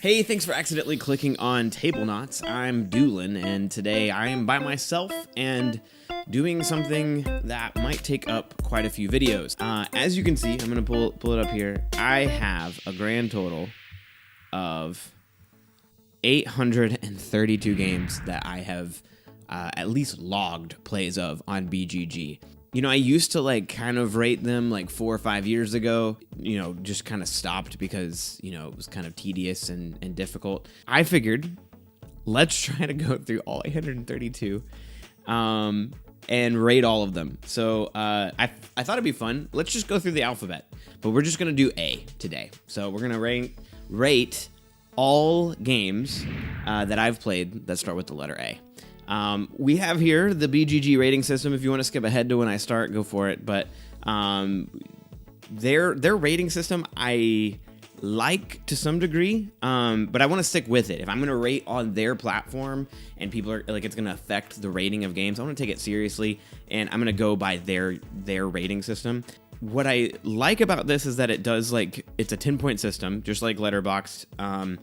Hey, thanks for accidentally clicking on Tablenauts. I'm Doolin, and today I am by myself and doing something that might take up quite a few videos. As you can see, I'm going to pull it up here. I have a grand total of 832 games that I have at least logged plays of on BGG. You know, I used to kind of rate them 4 or 5 years ago, just kind of stopped because, it was kind of tedious and difficult. I figured, let's try to go through all 832 and rate all of them. So I thought it'd be fun. Let's just go through the alphabet, but we're just going to do A today. So we're going to rate all games that I've played that start with the letter A. We have here the BGG rating system. If you want to skip ahead to when I start, go for it. But their rating system I like to some degree, but I want to stick with it. If I'm going to rate on their platform and people are it's going to affect the rating of games, I want to take it seriously, and I'm going to go by their rating system. What I like about this is that it does it's a 10-point system, just like Letterboxd.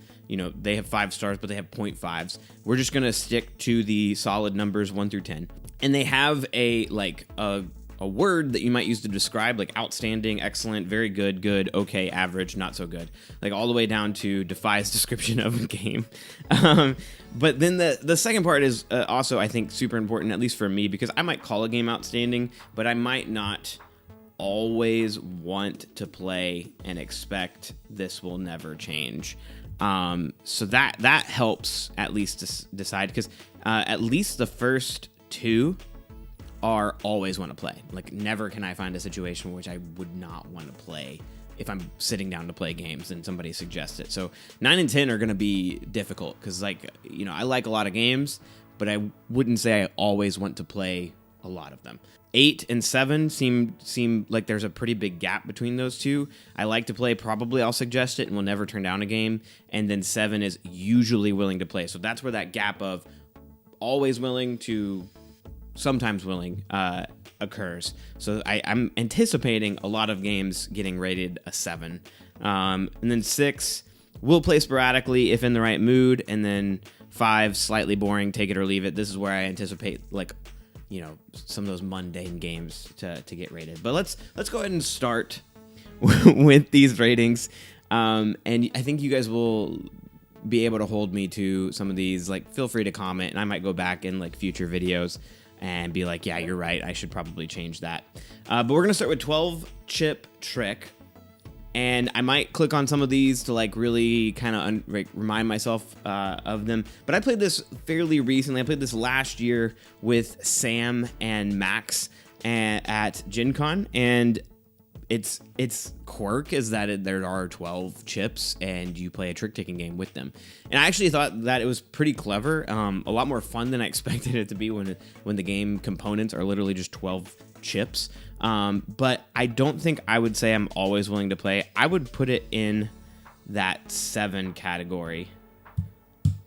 They have 5 stars, but they have 0.5s. We're just gonna stick to the solid numbers 1 through 10, and they have a word that you might use to describe outstanding, excellent, very good, good, okay, average, not so good, all the way down to defies description of a game. But then the second part is also, I think, super important, at least for me, because I might call a game outstanding, but I might not always want to play and expect this will never change. So that helps at least decide, because at least the first 2 are always want to play. Never can I find a situation in which I would not want to play if I'm sitting down to play games and somebody suggests it. So 9 and 10 are going to be difficult because I like a lot of games, but I wouldn't say I always want to play a lot of them. 8 and 7 seem like there's a pretty big gap between those two. I like to play, probably I'll suggest it and will never turn down a game. And then 7 is usually willing to play. So that's where that gap of always willing to sometimes willing occurs. So I'm anticipating a lot of games getting rated a 7. And then 6 will play sporadically if in the right mood. And then 5, slightly boring, take it or leave it. This is where I anticipate some of those mundane games to get rated. But let's go ahead and start with these ratings. And I think you guys will be able to hold me to some of these. Feel free to comment, and I might go back in future videos and be yeah, you're right, I should probably change that. But we're gonna start with 12 chip trick. And I might click on some of these to really kind of remind myself of them. But I played this fairly recently. I played this last year with Sam and Max at Gen Con. And its quirk is that there are 12 chips and you play a trick-taking game with them. And I actually thought that it was pretty clever. A lot more fun than I expected it to be when the game components are literally just 12 chips. But I don't think I would say I'm always willing to play. I would put it in that 7 category.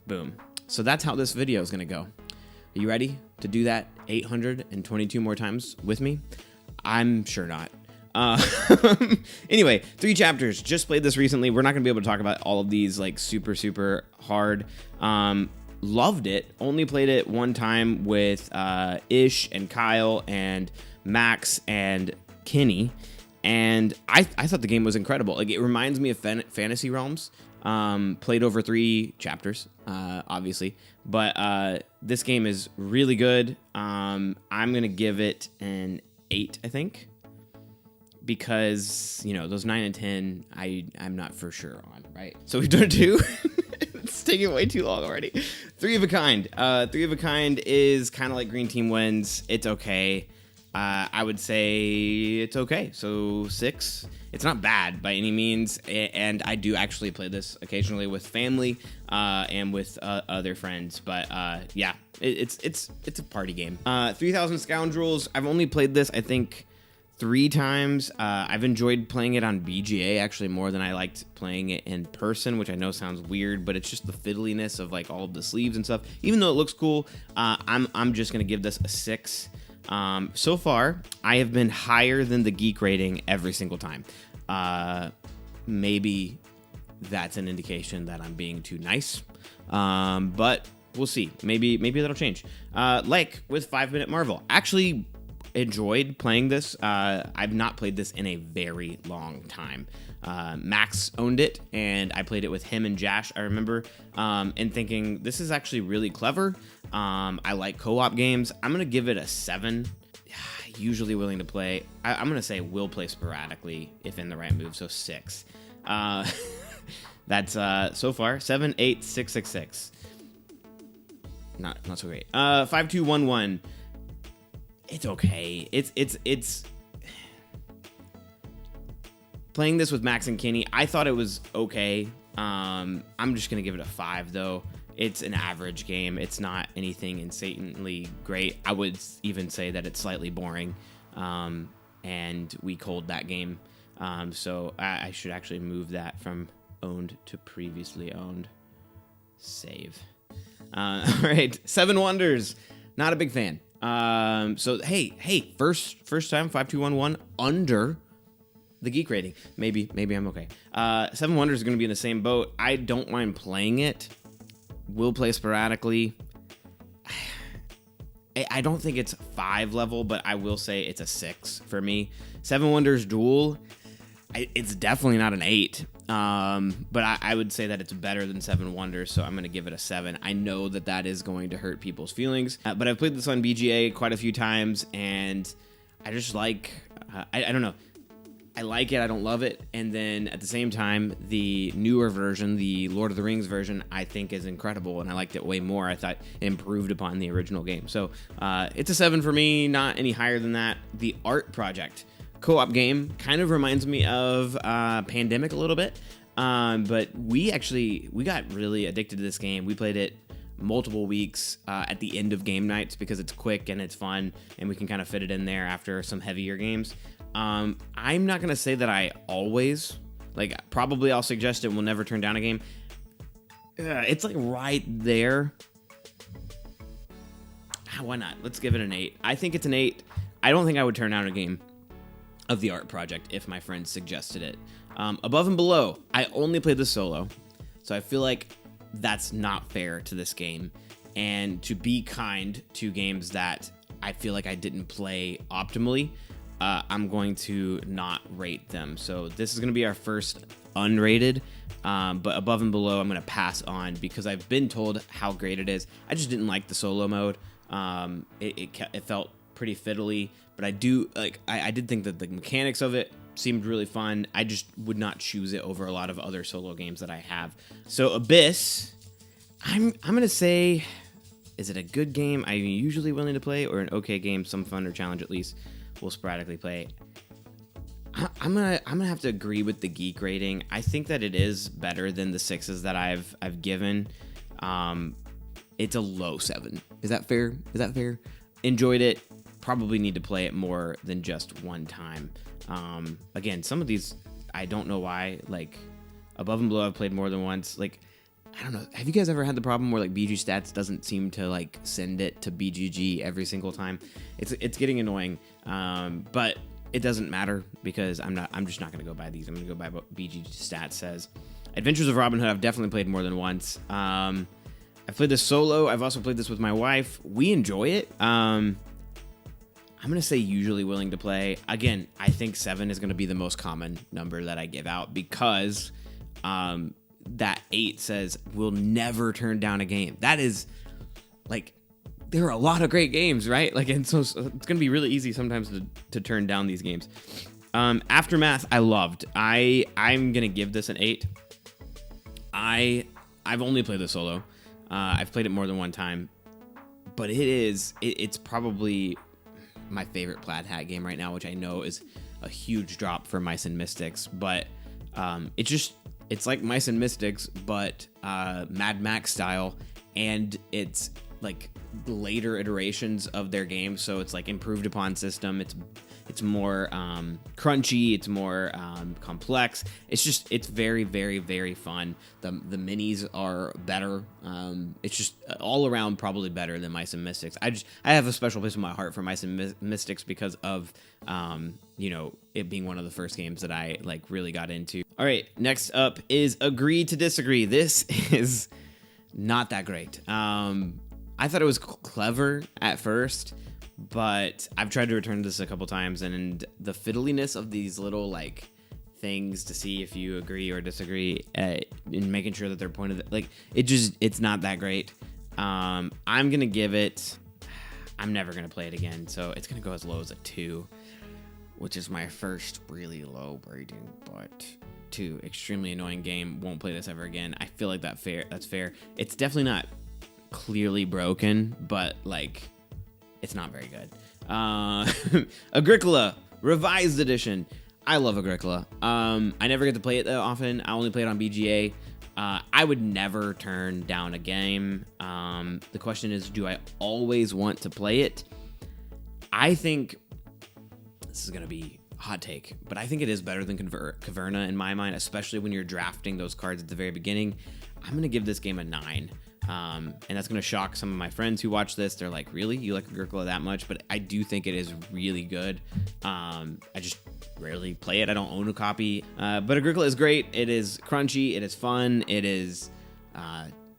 Boom. So that's how this video is going to go. Are you ready to do that 822 more times with me? I'm sure not. Anyway, 3 chapters. Just played this recently. We're not going to be able to talk about all of these super, super hard. Loved it. Only played it one time with Ish and Kyle and Max and Kenny, and I thought the game was incredible. It reminds me of Fantasy Realms. Played over 3 chapters, obviously, but this game is really good. I'm gonna give it an 8, I think, because those 9 and 10 I'm not for sure on, right? So we've done 2. It's taking way too long already. 3 of a kind. 3 of a kind is kind of like Green Team Wins. It's okay. I would say it's okay. So 6. It's not bad by any means, and I do actually play this occasionally with family and with other friends. But yeah, it's a party game. 3000 Scoundrels. I've only played this, I think, 3 times. I've enjoyed playing it on BGA actually more than I liked playing it in person, which I know sounds weird, but it's just the fiddliness of all of the sleeves and stuff. Even though it looks cool, I'm just gonna give this a 6. So far, I have been higher than the geek rating every single time. Maybe that's an indication that I'm being too nice. But we'll see. Maybe that'll change. Like with 5 Minute Marvel, actually enjoyed playing this. I've not played this in a very long time. Max owned it, and I played it with him and Jash, I remember, and thinking this is actually really clever. I like co-op games. I'm gonna give it a 7. Usually willing to play. I'm gonna say will play sporadically if in the right mood, so 6. That's so far 7, 8, 6, 6, 6. Not so great. 5, 2, 1, 1. It's okay. It's playing this with Max and Kenny. I thought it was okay. I'm just gonna give it a 5 though. It's an average game. It's not anything insanely great. I would even say that it's slightly boring. And we culled that game. So I should actually move that from owned to previously owned. Save. All right, 7 Wonders. Not a big fan. So hey, first time 5211 under the geek rating. Maybe I'm okay. 7 Wonders is going to be in the same boat. I don't mind playing it. Will play sporadically. I don't think it's 5 level, but I will say it's a 6 for me. 7 Wonders Duel. It's definitely not an 8. But I would say that it's better than 7 Wonders, so I'm going to give it a 7. I know that is going to hurt people's feelings, but I've played this on BGA quite a few times, and I just like, I don't know. I like it, I don't love it, and then at the same time, the newer version, the Lord of the Rings version, I think is incredible, and I liked it way more. I thought it improved upon the original game. So it's a 7 for me, not any higher than that. The Art Project co-op game kind of reminds me of Pandemic a little bit, but we got really addicted to this game. We played it multiple weeks at the end of game nights because it's quick and it's fun, and we can kind of fit it in there after some heavier games. I'm not gonna say that I always probably I'll suggest it will never turn down a game. It's like right there. Why not? Let's give it an 8. I think it's an 8. I don't think I would turn down a game of the Art Project if my friends suggested it. Above and Below, I only played this solo, so I feel like that's not fair to this game, and to be kind to games that I feel like I didn't play optimally, I'm going to not rate them. So this is going to be our first unrated, but Above and Below I'm going to pass on because I've been told how great it is. I just didn't like the solo mode. It felt pretty fiddly, but I did think that the mechanics of it seemed really fun. I just would not choose it over a lot of other solo games that I have. So Abyss, I'm gonna say, is it a good game I'm usually willing to play, or an okay game, some fun or challenge at least will sporadically play? I'm gonna have to agree with the geek rating. I think that it is better than the 6s that I've given. It's a low 7. Is that fair? Enjoyed it. Probably need to play it more than just one time. Again, some of these I don't know why. Like Above and Below I've played more than once. Like, I don't know. Have you guys ever had the problem where like BG Stats doesn't seem to like send it to BGG every single time? It's getting annoying. But it doesn't matter because I'm just not gonna go by these. I'm gonna go by what BG Stats says. Adventures of Robin Hood I've definitely played more than once. I've played this solo. I've also played this with my wife. We enjoy it. I'm going to say usually willing to play. Again, I think 7 is going to be the most common number that I give out because that 8 says we'll never turn down a game. That is, like, there are a lot of great games, right? Like, and so it's going to be really easy sometimes to turn down these games. Aftermath, I loved. I'm going to give this an 8. I've only played the solo. I've played it more than one time, but it's probably my favorite Plaid Hat game right now, which I know is a huge drop for Mice and Mystics, but it's like Mice and Mystics, but Mad Max style, and it's like later iterations of their game, so it's like improved upon system. It's more crunchy, it's more complex. It's very, very, very fun. The minis are better. It's just all around probably better than Mice and Mystics. I have a special place in my heart for Mice and Mystics because of it being one of the first games that I like really got into. All right, next up is Agree to Disagree. This is not that great. I thought it was clever at first, but I've tried to return to this a couple times, and the fiddliness of these little like things to see if you agree or disagree in making sure that they're pointed like it's not that great. I'm gonna give it. I'm never gonna play it again, so it's gonna go as low as a 2, which is my first really low rating, but 2, extremely annoying game. Won't play this ever again. I feel like that's fair. It's definitely not clearly broken, but like it's not very good. Agricola Revised Edition. I love Agricola. I never get to play it that often. I only play it on BGA. I would never turn down a game. The question is, do I always want to play it? I think this is going to be a hot take, but I think it is better than Caverna in my mind, especially when you're drafting those cards at the very beginning. I'm going to give this game a 9. And that's going to shock some of my friends who watch this. They're like, really? You like Agricola that much? But I do think it is really good. I just rarely play it. I don't own a copy. But Agricola is great. It is crunchy. It is fun. It is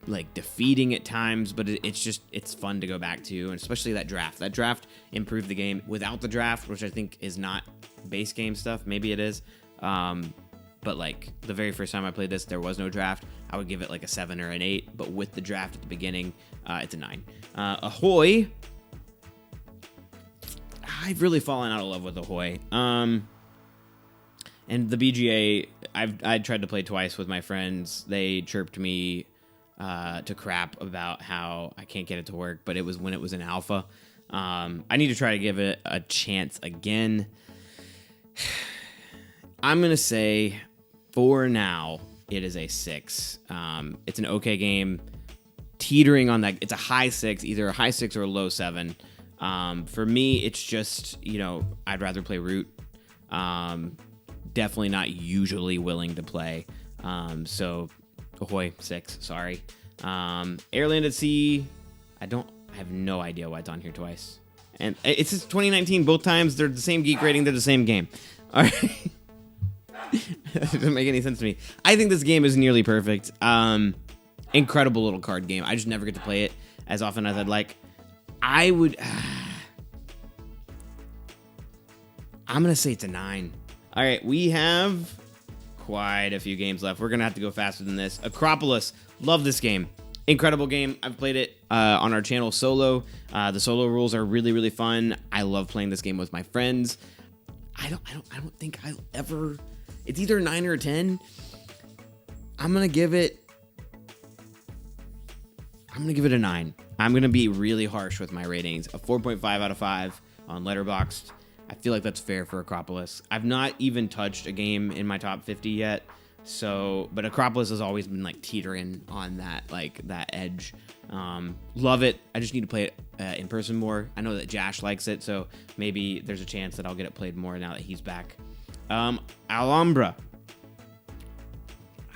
like defeating at times, but it's fun to go back to, and especially that draft. That draft improved the game. Without the draft, which I think is not base game stuff, maybe it is. But like the very first time I played this, there was no draft. I would give it like a 7 or an 8, but with the draft at the beginning, it's a 9. Ahoy. I've really fallen out of love with Ahoy. And the BGA, I tried to play twice with my friends. They chirped me to crap about how I can't get it to work, but it was when it was in alpha. I need to try to give it a chance again. I'm going to say for now, it is a 6. It's an okay game, teetering on that. It's a high 6, either a high 6 or a low 7. For me, it's just, I'd rather play Root. Definitely not usually willing to play. So Ahoy 6, sorry. Adv of C, I have no idea why it's on here twice. And it's just 2019, both times they're the same geek rating, they're the same game. All right. That doesn't make any sense to me. I think this game is nearly perfect. Incredible little card game. I just never get to play it as often as I'd like. I'm gonna say it's a 9. All right, we have quite a few games left. We're gonna have to go faster than this. Acropolis, love this game. Incredible game. I've played it on our channel solo. The solo rules are really, really fun. I love playing this game with my friends. I don't think I'll ever. It's either a 9 or a 10. I'm gonna give it a 9. I'm gonna be really harsh with my ratings. A 4.5 out of 5 on Letterboxd. I feel like that's fair for Acropolis. I've not even touched a game in my top 50 yet. But Acropolis has always been like teetering on that edge. Love it. I just need to play it in person more. I know that Jash likes it, so maybe there's a chance that I'll get it played more now that he's back. Alhambra.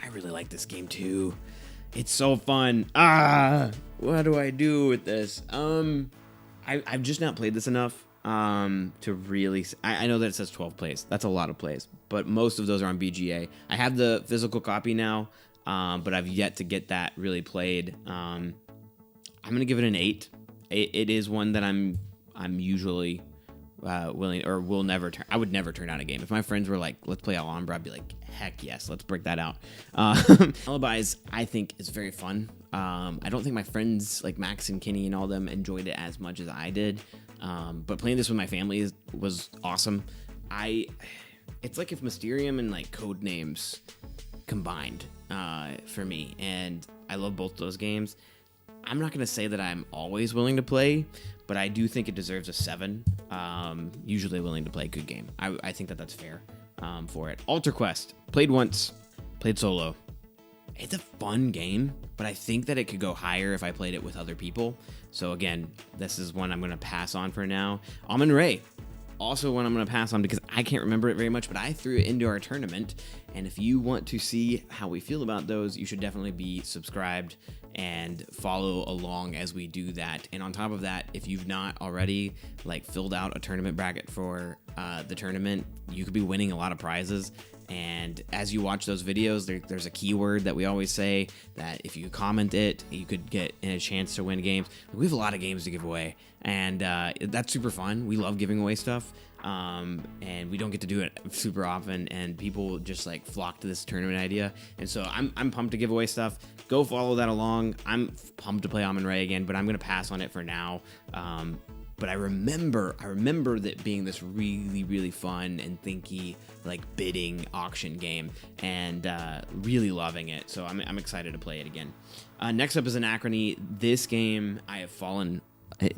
I really like this game too. It's so fun. What do I do with this? I've just not played this enough to really. I know that it says 12 plays. That's a lot of plays, but most of those are on BGA. I have the physical copy now, but I've yet to get that really played. I'm gonna give it an 8. It is one that I'm usually willing or will never turn. I would never turn down a game. If my friends were like, let's play Alhambra, I'd be like, heck yes, let's break that out. Alibis, I think, is very fun. I don't think my friends like Max and Kenny and all them enjoyed it as much as I did. But playing this with my family was awesome. It's like if Mysterium and like Codenames combined for me, and I love both those games. I'm not going to say that I'm always willing to play, but I do think it deserves a 7. Usually willing to play a good game. I think that that's fair for it. Alter Quest, played once, played solo. It's a fun game, but I think that it could go higher if I played it with other people. So again, this is one I'm going to pass on for now. Amun-Re, also one I'm going to pass on because I can't remember it very much, but I threw it into our tournament. And if you want to see how we feel about those, you should definitely be subscribed and follow along as we do that. And on top of that, if you've not already like filled out a tournament bracket for the tournament, you could be winning a lot of prizes. And as you watch those videos, there's a keyword that we always say that if you comment it, you could get a chance to win games. We have a lot of games to give away, and that's super fun. We love giving away stuff, and we don't get to do it super often, and people just like flock to this tournament idea. And so I'm pumped to give away stuff. Go follow that along. I'm pumped to play Amun-Re again, but I'm going to pass on it for now. But I remember that being this really, really fun and thinky, like bidding auction game, and really loving it. So I'm excited to play it again. Next up is Anachrony. This game I have fallen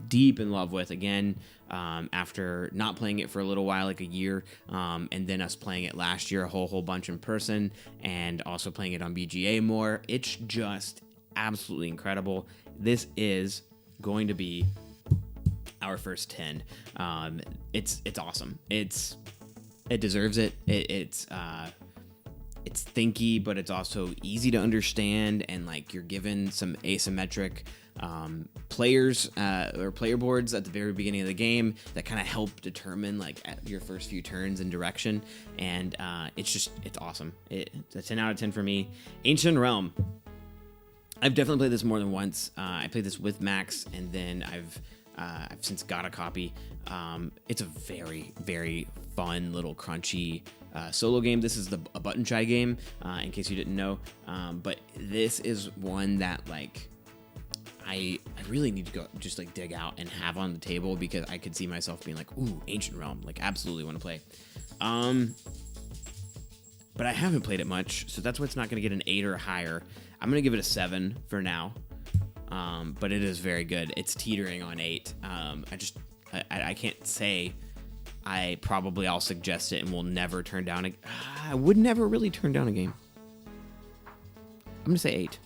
deep in love with again, after not playing it for a little while, like a year, and then us playing it last year a whole bunch in person, and also playing it on BGA more. It's just absolutely incredible. This is going to be our first 10. It's awesome. It deserves it. It's thinky, but it's also easy to understand, and like you're given some asymmetric players or player boards at the very beginning of the game that kind of help determine like your first few turns and direction, and it's awesome. It's a 10 out of 10 for me. Ancient Realm. I've definitely played this more than once. I played this with Max, and then I've since got a copy. It's a very, very fun little crunchy solo game. This is a button shy game, in case you didn't know. But this is one that like I really need to go just like dig out and have on the table, because I could see myself being like, ooh, Ancient Realm, like absolutely want to play. But I haven't played it much, so that's why it's not going to get an 8 or higher. I'm going to give it a 7 for now. But it is very good. It's teetering on 8. I can't say I'll suggest it and will never turn down I would never really turn down a game. I'm gonna say 8.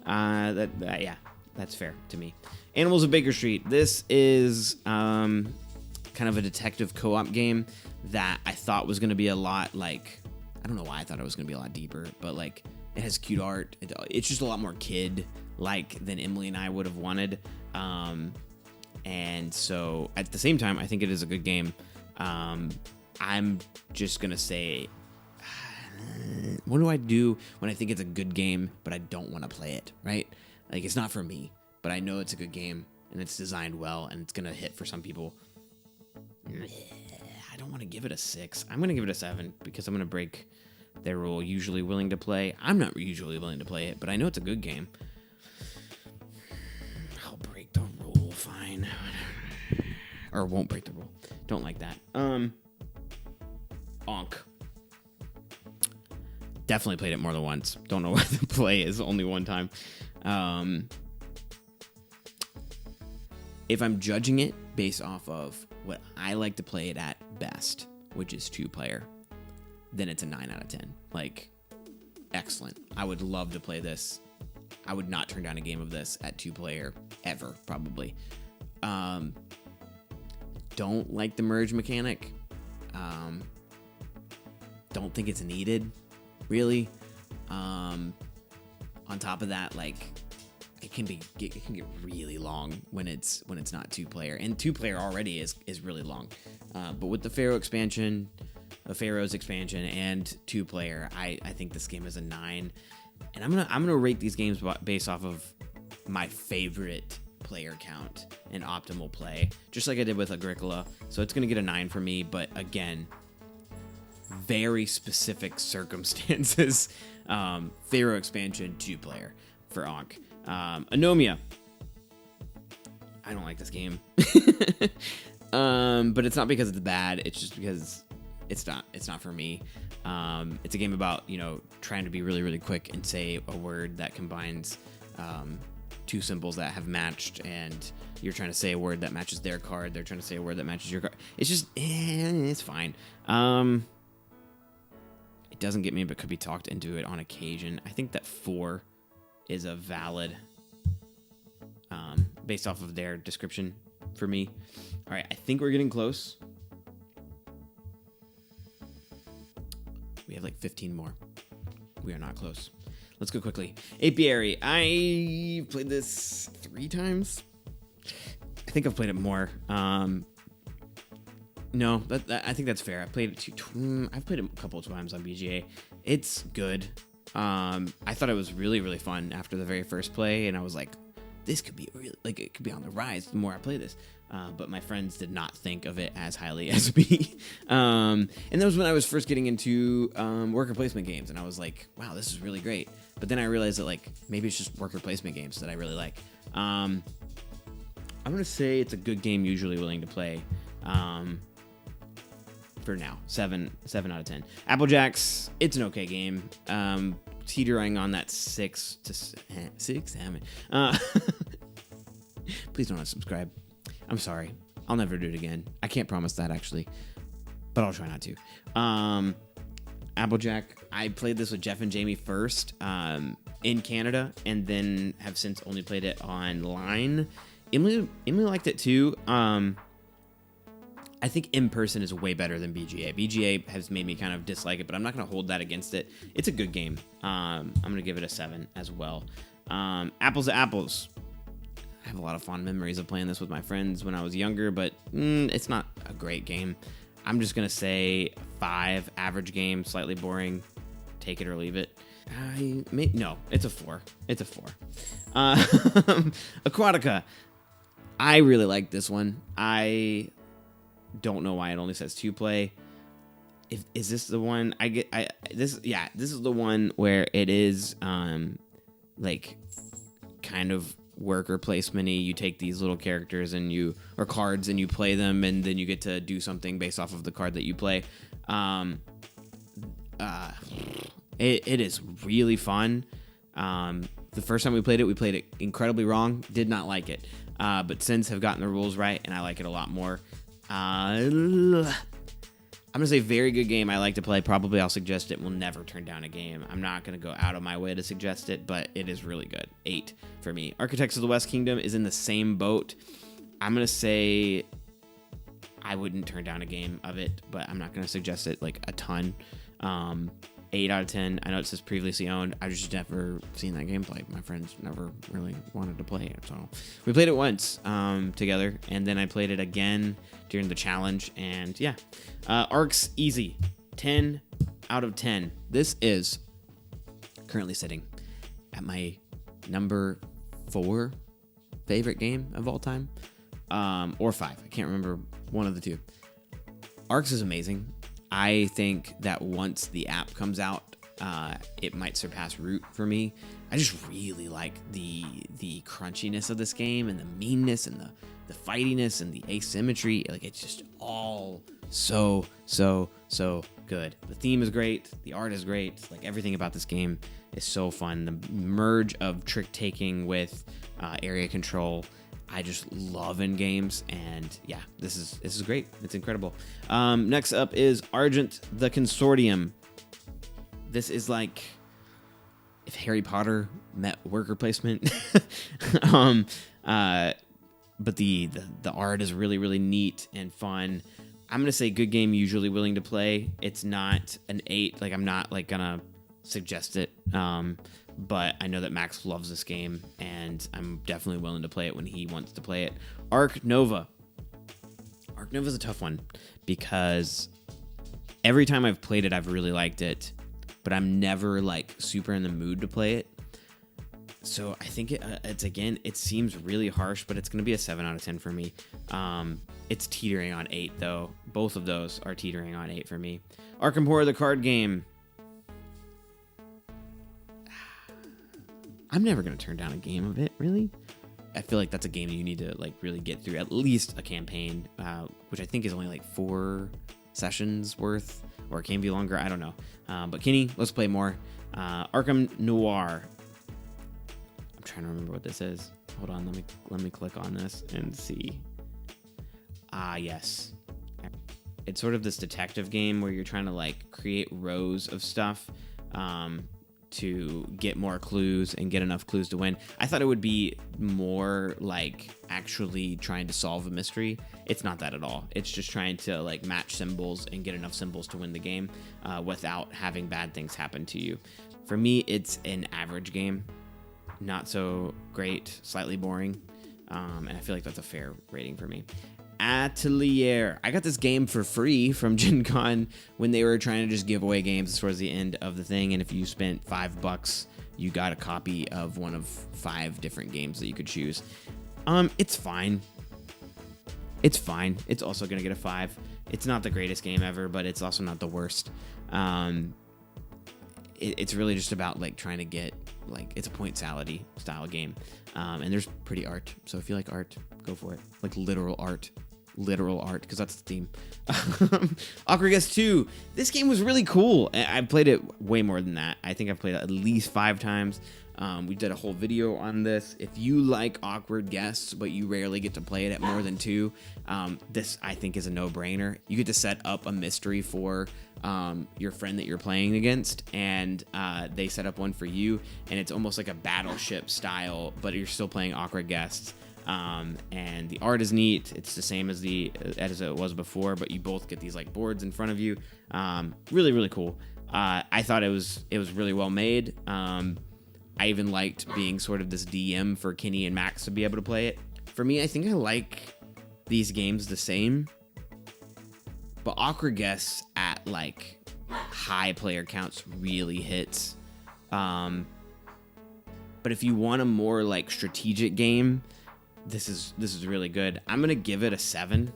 Yeah, that's fair to me. Animals of Baker Street. This is kind of a detective co-op game that I thought was gonna be a lot like, I don't know why I thought it was gonna be a lot deeper, but like it has cute art. It's just a lot more kid-like than Emily and I would have wanted. And so at the same time, I think it is a good game. I'm just going to say, what do I do when I think it's a good game, but I don't want to play it, right? Like, it's not for me, but I know it's a good game and it's designed well and it's going to hit for some people. I don't want to give it a 6. I'm going to give it a 7 because I'm going to break their rule. Usually willing to play. I'm not usually willing to play it, but I know it's a good game. I'll break the rule, fine. Or won't break the rule. Don't like that. Ankh. Definitely played it more than once. Don't know why the play is only one time. If I'm judging it based off of what I like to play it at best, which is 2-player, then it's a 9 out of 10. Like, excellent. I would love to play this. I would not turn down a game of this at 2-player ever, probably. Don't like the merge mechanic. Don't think it's needed, really. On top of that, like, it can get really long when it's not 2-player, and 2-player already is really long. But with the Pharaoh's expansion and 2-player, I think this game is a 9. And I'm gonna rate these games based off of my favorite player count and optimal play, just like I did with Agricola. So it's gonna get a 9 for me, but again, very specific circumstances. Pharaoh expansion, 2-player for Ankh. Anomia. I don't like this game. But it's not because it's bad, it's just because it's not for me. It's a game about, trying to be really, really quick and say a word that combines 2 symbols that have matched, and you're trying to say a word that matches their card, they're trying to say a word that matches your card. It's just, it's fine. It doesn't get me, but could be talked into it on occasion. I think that 4 is a valid, based off of their description for me. All right, I think we're getting close. We have like 15 more. We are not close. Let's go quickly. Apiary. I played this 3 times. I think I've played it more. No, I think that's fair. I've played it I've played it a couple of times on BGA. It's good. I thought it was really, really fun after the very first play, and I was like, this could be really, like, it could be on the rise the more I play this. But my friends did not think of it as highly as me. And that was when I was first getting into worker placement games, and I was like, wow, this is really great. But then I realized that, like, maybe it's just worker placement games that I really like. I'm going to say it's a good game, usually willing to play. For now, 7 out of 10. Applejacks, it's an okay game. Teetering on that 6 to 6. Please don't unsubscribe. I'm sorry. I'll never do it again. I can't promise that, actually, but I'll try not to. Applejack, I played this with Jeff and Jamie first in Canada, and then have since only played it online. Emily liked it too. I think in person is way better than BGA. BGA has made me kind of dislike it, but I'm not going to hold that against it. It's a good game. I'm going to give it a 7 as well. Apples to Apples. I have a lot of fond memories of playing this with my friends when I was younger, but it's not a great game. I'm just going to say 5, average game, slightly boring. Take it or leave it. No, it's a 4. It's a 4. Aquatica. I really like this one. I don't know why it only says 2 play. Is this the one this is the one where it is like kind of worker placement-y. You take these little characters or cards and you play them, and then you get to do something based off of the card that you play. It is really fun. The first time we played it incredibly wrong. Did not like it. But since have gotten the rules right, and I like it a lot more. I'm going to say very good game. I like to play. Probably I'll suggest it. Will never turn down a game. I'm not going to go out of my way to suggest it, but it is really good. 8 for me. Architects of the West Kingdom is in the same boat. I'm going to say I wouldn't turn down a game of it, but I'm not going to suggest it like a ton. 8 out of 10. I know it says previously owned. I've just never seen that gameplay. My friends never really wanted to play it. So we played it once together, and then I played it again during the challenge. And yeah, Ark's easy. 10 out of 10. This is currently sitting at my number 4 favorite game of all time, or 5. I can't remember, one of the two. Arks is amazing. I think that once the app comes out, it might surpass Root for me. I just really like the crunchiness of this game, and the meanness, and the fightiness, and the asymmetry. Like, it's just all so good. The theme is great. The art is great. Like, everything about this game is so fun. The merge of trick taking with area control, I just love in games, and yeah, this is great. It's incredible. Next up is Argent the Consortium. This is like if Harry Potter met worker placement. But the art is really, really neat and fun. I'm gonna say good game, usually willing to play. It's not an 8. Like, I'm not like gonna suggest it. But I know that Max loves this game, and I'm definitely willing to play it when he wants to play it. Ark Nova. Ark Nova is a tough one, because every time I've played it, I've really liked it, but I'm never like super in the mood to play it. So I think it seems really harsh, but it's going to be a 7 out of 10 for me. It's teetering on 8, though. Both of those are teetering on 8 for me. Arkham Horror, the card game. I'm never going to turn down a game of it, really. I feel like that's a game that you need to like really get through, at least a campaign, which I think is only like 4 sessions worth, or it can be longer. I don't know. But Kenny, let's play more. Arkham Noir. I'm trying to remember what this is. Hold on, let me click on this and see. Yes. It's sort of this detective game where you're trying to like create rows of stuff to get more clues and get enough clues to win. I thought it would be more like actually trying to solve a mystery. It's not that at all. It's just trying to like match symbols and get enough symbols to win the game without having bad things happen to you. For me, it's an average game. Not so great, slightly boring. And I feel like that's a fair rating for me. Atelier. I got this game for free from Gen Con when they were trying to just give away games towards the end of the thing, and if you spent $5, you got a copy of one of 5 different games that you could choose. It's fine. It's fine. It's also gonna get a 5. It's not the greatest game ever, but it's also not the worst. It's really just about like trying to get like, it's a point salady style game, and there's pretty art. So if you like art, go for it. Like literal art, because that's the theme. Aquatica 2. This game was really cool. I played it way more than that. I think I've played it at least 5 times. We did a whole video on this. If you like awkward guests, but you rarely get to play it at more than 2, this I think is a no-brainer. You get to set up a mystery for your friend that you're playing against, and they set up one for you, and it's almost like a battleship style, but you're still playing awkward guests. And the art is neat. It's the same as it was before, but you both get these like boards in front of you. Really, really cool. I thought it was really well made. I even liked being sort of this DM for Kenny and Max to be able to play it. For me, I think I like these games the same, but Awkward Guests at like high player counts really hits. But if you want a more like strategic game, this is really good. I'm gonna give it a 7.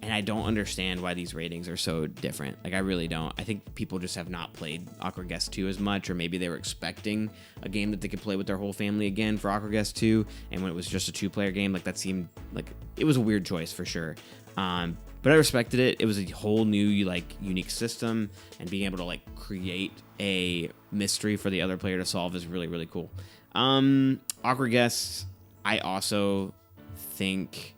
And I don't understand why these ratings are so different. Like, I really don't. I think people just have not played Awkward Guest 2 as much, or maybe they were expecting a game that they could play with their whole family again for Awkward Guest 2, and when it was just a 2-player game, like, that seemed like it was a weird choice for sure. But I respected it. It was a whole new, like, unique system, and being able to, like, create a mystery for the other player to solve is really, really cool. Awkward Guests, I also think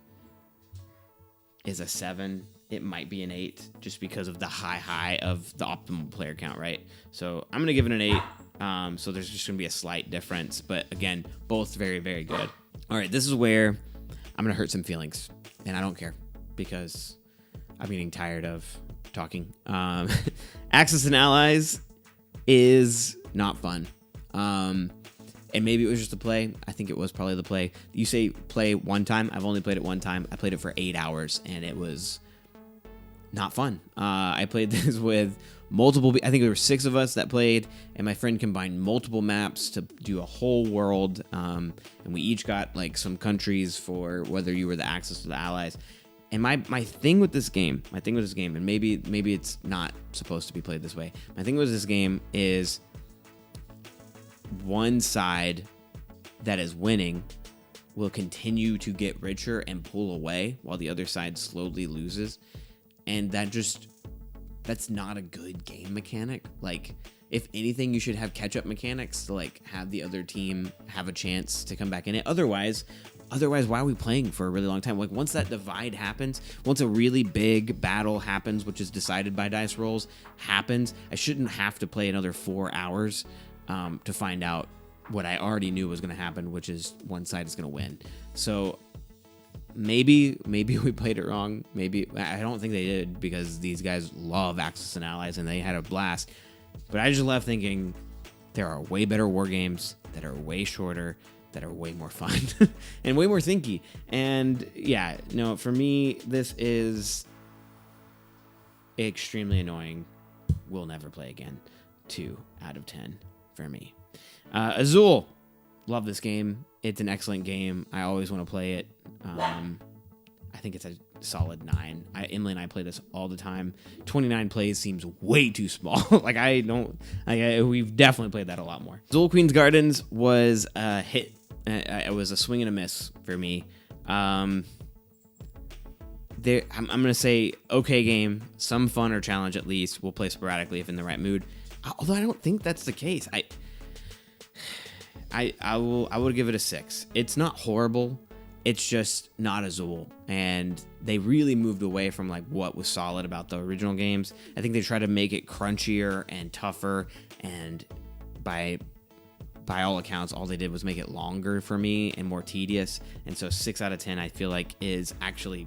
is a 7. It might be an 8 just because of the high of the optimal player count, right? So I'm gonna give it an 8. So there's just gonna be a slight difference, but again, both very, very good. All right, this is where I'm gonna hurt some feelings, and I don't care because I'm getting tired of talking. Axis and Allies is not fun. And maybe it was just a play. I think it was probably the play. You say play one time. I've only played it one time. I played it for 8 hours, and it was not fun. I played this with multiple... I think there were 6 of us that played, and my friend combined multiple maps to do a whole world. And we each got like some countries for whether you were the Axis or the Allies. And my thing with this game, and maybe it's not supposed to be played this way. My thing with this game is... one side that is winning will continue to get richer and pull away while the other side slowly loses. And that's not a good game mechanic. Like, if anything, you should have catch-up mechanics to like have the other team have a chance to come back in it. Otherwise, why are we playing for a really long time? Like, once that divide happens, once a really big battle happens, which is decided by dice rolls, happens, I shouldn't have to play another 4 hours to find out what I already knew was going to happen, which is one side is going to win. So maybe we played it wrong. Maybe I don't think they did, because these guys love Axis and Allies and they had a blast. But I just left thinking there are way better war games that are way shorter, that are way more fun and way more thinky. And yeah, no, for me, this is extremely annoying. Will never play again. 2 out of 10. For me. Azul, love this game. It's an excellent game. I always want to play it. I think it's a solid 9. Emily and I play this all the time. 29 plays seems way too small. We've definitely played that a lot more. Azul Queen's Gardens was a hit. It was a swing and a miss for me. I'm going to say okay game, some fun or challenge at least. We'll play sporadically if in the right mood. Although I don't think that's the case. I would give it a 6. It's not horrible. It's just not Azul. And they really moved away from like what was solid about the original games. I think they tried to make it crunchier and tougher, and by all accounts, all they did was make it longer for me and more tedious. And so 6 out of 10 I feel like is actually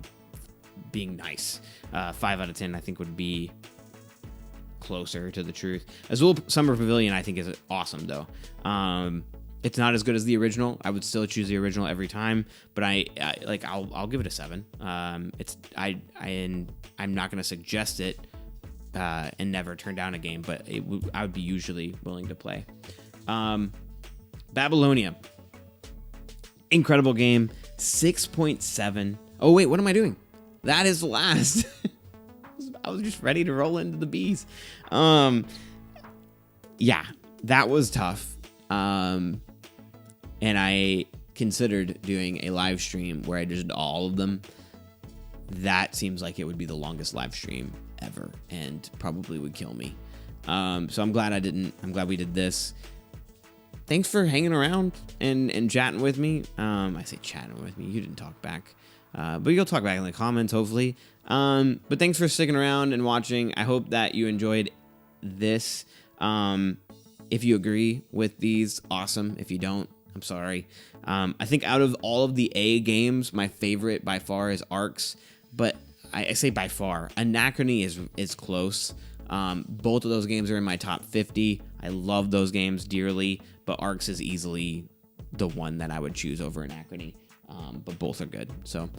being nice. 5 out of 10 I think would be closer to the truth. Azul Summer Pavillion I think is awesome though. It's not as good as the original. I would still choose the original every time, but I'll give it a 7. I'm not going to suggest it and never turn down a game, but I would be usually willing to play. Babylonia, incredible game, 6.7. Oh wait, what am I doing? That is the last. I was just ready to roll into the Bs. Yeah, that was tough. And I considered doing a live stream where I did all of them. That seems like it would be the longest live stream ever and probably would kill me. So I'm glad I didn't. I'm glad we did this. Thanks for hanging around and chatting with me. I say chatting with me. You didn't talk back. But you'll talk back in the comments, hopefully. But thanks for sticking around and watching. I hope that you enjoyed this. If you agree with these, awesome. If you don't, I'm sorry. I think out of all of the A games, my favorite by far is Ark's. But I say by far. Anachrony is close. Both of those games are in my top 50. I love those games dearly. But Ark's is easily the one that I would choose over Anachrony. But both are good. So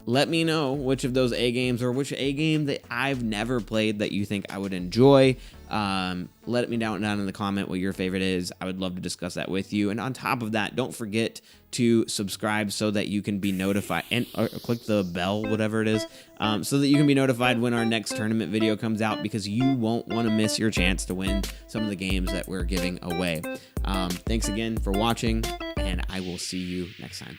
let me know which of those A games or which A game that I've never played that you think I would enjoy. Let me down in the comment what your favorite is. I would love to discuss that with you. And on top of that, don't forget to subscribe so that you can be notified, and or click the bell, whatever it is, so that you can be notified when our next tournament video comes out, because you won't want to miss your chance to win some of the games that we're giving away. Thanks again for watching, and I will see you next time.